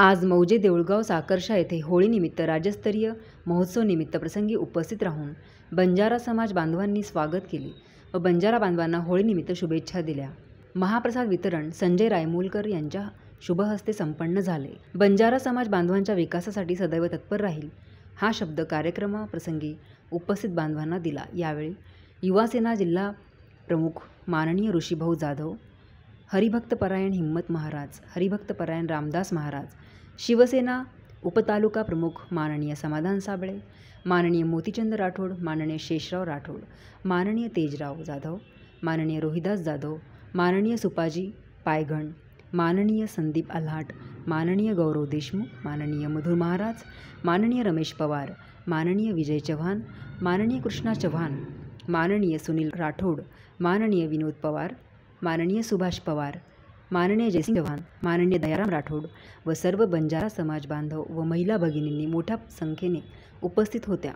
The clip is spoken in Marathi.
आज मौजे देऊळगाव साकर्शा येथे होळीनिमित्त राज्यस्तरीय महोत्सवनिमित्त प्रसंगी उपस्थित राहून बंजारा समाज बांधवांनी स्वागत केले व बंजारा बांधवांना होळीनिमित्त शुभेच्छा दिल्या। महाप्रसाद वितरण संजय रायमोलकर यांच्या शुभहस्ते संपन्न झाले। बंजारा समाज बांधवांच्या विकासासाठी सदैव तत्पर राहील हा शब्द कार्यक्रमाप्रसंगी उपस्थित बांधवांना दिला। यावेळी युवासेना जिल्हा प्रमुख माननीय ऋषीभाऊ जाधव, हरिभक्तपरायण हिम्मत महाराज, हरिभक्तपरायण रामदास महाराज, शिवसेना उपतालुका प्रमुख माननीय समाधान साबळे, माननीय मोतीचंद राठोड, माननीय शेषराव राठोड, माननीय तेजराव जाधव, माननीय रोहिदास जाधव, माननीय सुपाजी पायघण, माननीय संदीप आल्हाट, माननीय गौरव देशमुख, माननीय मधुर महाराज, माननीय रमेश पवार, माननीय विजय चव्हाण, माननीय कृष्णा चव्हाण, माननीय सुनील राठोड, माननीय विनोद पवार, माननीय सुभाष पवार, माननीय जयसिंग चव्हाण, माननीय दयाराम राठोड व सर्व बंजारा समाज बांधव व महिला भगिनींनी मोठ्या संख्येने उपस्थित होत्या।